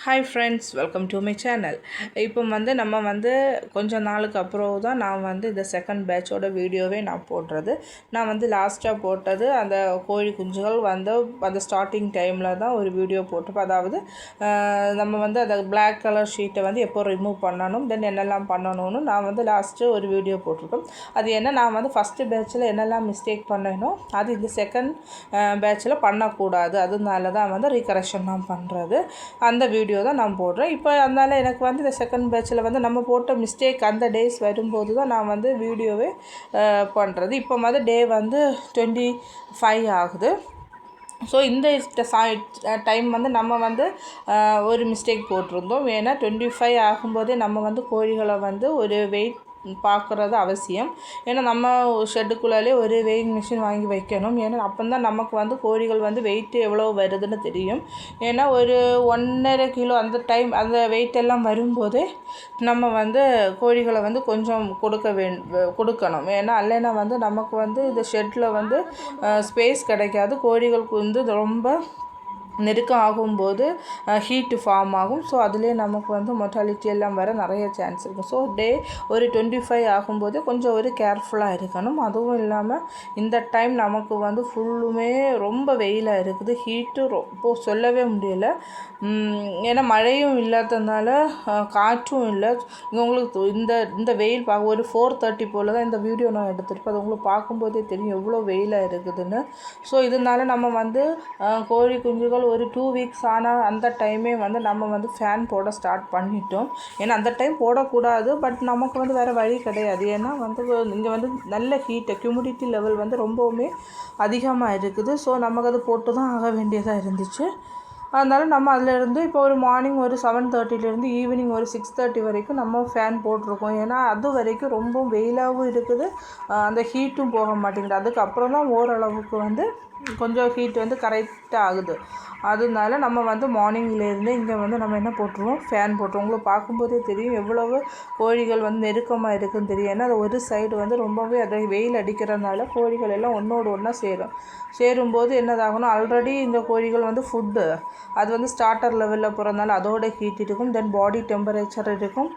Hi friends, welcome to my channel. இப்போ நம்ம கொஞ்சம் நாளுக்கு அப்புறம் தான் நான் இந்த செகண்ட் பேட்சோட வீடியோவே நான் போடுறது. நான் லாஸ்ட்டாக போட்டது அந்த கோழி குஞ்சுகள் அந்த ஸ்டார்டிங் டைமில் தான் ஒரு வீடியோ போட்டிருப்போம். அதாவது நம்ம அந்த பிளாக் கலர் ஷீட்டை எப்போ ரிமூவ் பண்ணணும், தென் என்னெல்லாம் பண்ணணும்னு நான் லாஸ்ட்டு ஒரு வீடியோ போட்டிருக்கோம். அது என்ன, நான் ஃபஸ்ட்டு பேட்சில் என்னெல்லாம் மிஸ்டேக் பண்ணேனோ அது இந்த செகண்ட் பேட்சில் பண்ணக்கூடாது, அதனால தான் ரீகரெக்ஷன் நான் பண்ணுறது. அந்த வீடியோ தான் நான் போடுறேன். இப்போ அதனால் எனக்கு இந்த செகண்ட் பேட்சில் நம்ம போட்ட மிஸ்டேக் அந்த டேஸ் வரும்போது தான் நான் வீடியோவே பண்ணுறது. இப்போ டே 25 ஆகுது. ஸோ இந்த டைம் நம்ம ஒரு மிஸ்டேக் போட்டிருந்தோம். ஏன்னா 25 ஆகும்போதே நம்ம கோழிகளை ஒரு வெயிட் பார்க்குறது அவசியம். ஏன்னா நம்ம ஷெட்டுக்குள்ளாலே ஒரு வெயிங் மிஷின் வாங்கி வைக்கணும். ஏன்னா அப்போ தான் நமக்கு கோழிகள் வெயிட்டு எவ்வளோ வருதுன்னு தெரியும். ஏன்னா ஒரு 1.5 கிலோ அந்த வெயிட் எல்லாம் வரும்போதே நம்ம கோழிகளை கொஞ்சம் கொடுக்கணும். ஏன்னா இல்லைன்னா நமக்கு இந்த ஷெட்டில் ஸ்பேஸ் கிடைக்காது. கோழிகளுக்கு ரொம்ப நெருக்கம் ஆகும்போது ஹீட்டு ஃபார்ம் ஆகும். ஸோ அதுலேயே நமக்கு மொர்டாலிட்டி எல்லாம் வர நிறைய சான்ஸ் இருக்கும். ஸோ டே ஒரு 25 ஆகும்போது கொஞ்சம் ஒரு கேர்ஃபுல்லாக இருக்கணும். அதுவும் இல்லாமல் இந்த டைம் நமக்கு ஃபுல்லுமே ரொம்ப வெயிலாக இருக்குது. ஹீட்டு ரொம்ப சொல்லவே முடியலை. ஏன்னா மழையும் இல்லாததுனால காற்றும் இல்லை. உங்களுக்கு இந்த வெயில் ஒரு 4:30 போல் தான் இந்த வீடியோ நான் எடுத்துருப்பேன். அது உங்களுக்கு பார்க்கும்போதே தெரியும் எவ்வளோ வெயிலாக இருக்குதுன்னு. ஸோ இதனால நம்ம கோழி குஞ்சுகள் ஒரு 2 வீக்ஸ் ஆனால் அந்த டைமே நம்ம ஃபேன் போட ஸ்டார்ட் பண்ணிட்டோம். ஏன்னா அந்த டைம் போடக்கூடாது, பட் நமக்கு வேறு வழி கிடையாது. ஏன்னா இங்கே நல்ல ஹியூமிடிட்டி லெவல் ரொம்பவுமே அதிகமாக இருக்குது. ஸோ நமக்கு அது போட்டு தான் ஆக வேண்டியதாக இருந்துச்சு. அதனால் நம்ம அதிலேருந்து இப்போ ஒரு மார்னிங் ஒரு 7:30 ஈவினிங் ஒரு 6:30 வரைக்கும் நம்ம ஃபேன் போட்டிருக்கோம். ஏன்னா அது வரைக்கும் ரொம்ப வெயிலாகவும் இருக்குது, அந்த ஹீட்டும் போக மாட்டேங்குது. அதுக்கப்புறம் தான் ஓரளவுக்கு கொஞ்சம் ஹீட் கரெக்டாக ஆகுது. அதனால நம்ம மார்னிங்லேருந்து இங்கே நம்ம என்ன போட்டுருவோம், ஃபேன் போட்டுருவோம். உங்களுக்கு பார்க்கும்போதே தெரியும் எவ்வளவு கோழிகள் நெருக்கமாக இருக்குதுன்னு தெரியும். ஏன்னா அது ஒரு சைடு ரொம்பவே அதை வெயில் அடிக்கிறதுனால கோழிகள் எல்லாம் ஒன்றோடு ஒன்றா சேரும்போது என்னதாகணும், ஆல்ரெடி இந்த கோழிகள் ஃபுட்டு அது ஸ்டார்டர் லெவலில் போகிறதுனால அதோட ஹீட் இருக்கும். தென் பாடி டெம்பரேச்சர் இருக்கும்.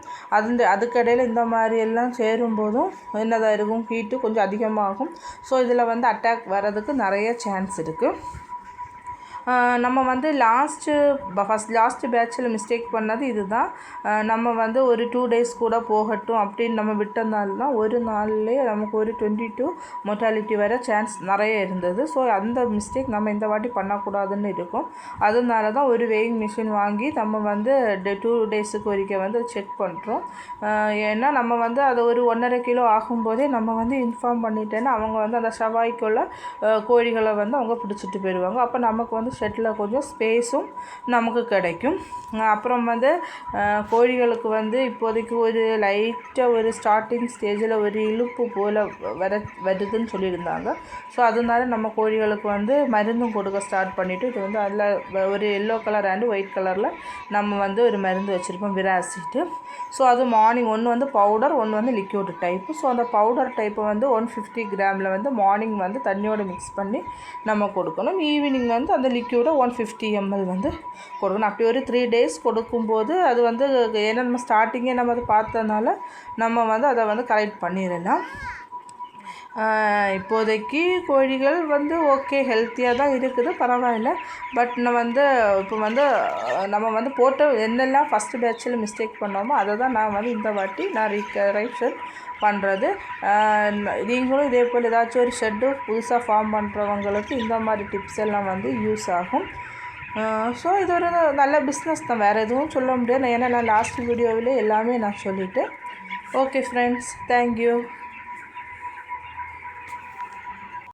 அதுக்கடையில் இந்த மாதிரி எல்லாம் சேரும்போதும் என்னதாக இருக்கும், ஹீட்டு கொஞ்சம் அதிகமாகும். ஸோ இதில் அட்டாக் வர்றதுக்கு நிறைய சான்ஸ் இருக்குது. நம்ம லாஸ்ட்டு பேட்சில் மிஸ்டேக் பண்ணது இது தான். நம்ம ஒரு 2 டேஸ் கூட போகட்டும் அப்படின்னு நம்ம விட்டனால தான் ஒரு நாள்லேயே நமக்கு ஒரு 22 மொர்டாலிட்டி வர சான்ஸ் நிறைய இருந்தது. ஸோ அந்த மிஸ்டேக் நம்ம இந்த வாட்டி பண்ணக்கூடாதுன்னு இருக்கும். அதனால தான் ஒரு வெயிங் மிஷின் வாங்கி நம்ம 2 டேஸுக்கு ஒருக்க செக் பண்ணுறோம். ஏன்னா நம்ம அதை ஒரு 1.5 கிலோ ஆகும்போதே நம்ம இன்ஃபார்ம் பண்ணிட்டேன்னா அவங்க அந்த செவ்வாய்க்குள்ள கோழிகளை அவங்க பிடிச்சிட்டு போயிடுவாங்க. அப்போ நமக்கு ஷெட்டில் கொஞ்சம் ஸ்பேஸும் நமக்கு கிடைக்கும். அப்புறம் கோழிகளுக்கு இப்போதைக்கு ஒரு லைட்டாக ஒரு ஸ்டார்டிங் ஸ்டேஜில் ஒரு இழுப்பு போல் வருதுன்னு சொல்லியிருந்தாங்க. ஸோ அதனால நம்ம கோழிகளுக்கு மருந்தும் கொடுக்க ஸ்டார்ட் பண்ணிவிட்டு இது அதில் ஒரு எல்லோ கலர் அண்டு ஒயிட் கலரில் நம்ம ஒரு மருந்து வச்சுருப்போம், விராசிட்டு. ஸோ அது மார்னிங் ஒன்று பவுடர், ஒன்று லிக்யூட் டைப்பு. ஸோ அந்த பவுடர் டைப்பை 150 கிராமில் மார்னிங் தண்ணியோடு மிக்ஸ் பண்ணி நம்ம கொடுக்கணும். ஈவினிங் அந்த லிக்யூடை 150 ml கொடுக்கணும். அப்படி ஒரு 3 டேஸ் கொடுக்கும்போது அது ஏன்னா நம்ம ஸ்டார்டிங்கே நம்ம அதை பார்த்ததுனால நம்ம அதை கரெக்ட் பண்ணிடலாம். இப்போதைக்கு கோழிகள் ஓகே ஹெல்த்தியாக தான் இருக்குது, பரவாயில்ல. பட் நான் இப்போ நம்ம போட்ட என்னெல்லாம் ஃபஸ்ட்டு பேட்சில் மிஸ்டேக் பண்ணோமோ அதை தான் நான் இந்த வாட்டி நான் ரீகரெக்ஷன் பண்ணுறது. நீங்களும் இதே போல் ஏதாச்சும் ஒரு ஷெட்டு புதுசாக ஃபார்ம் பண்ணுறவங்களுக்கு இந்த மாதிரி டிப்ஸ் எல்லாம் யூஸ் ஆகும். ஸோ இது ஒரு நல்ல பிஸ்னஸ் தான், வேறு எதுவும் சொல்ல முடியாது. ஏன்னா நான் லாஸ்ட் வீடியோவில் எல்லாமே நான் சொல்லிவிட்டேன். Okay friends, thank you.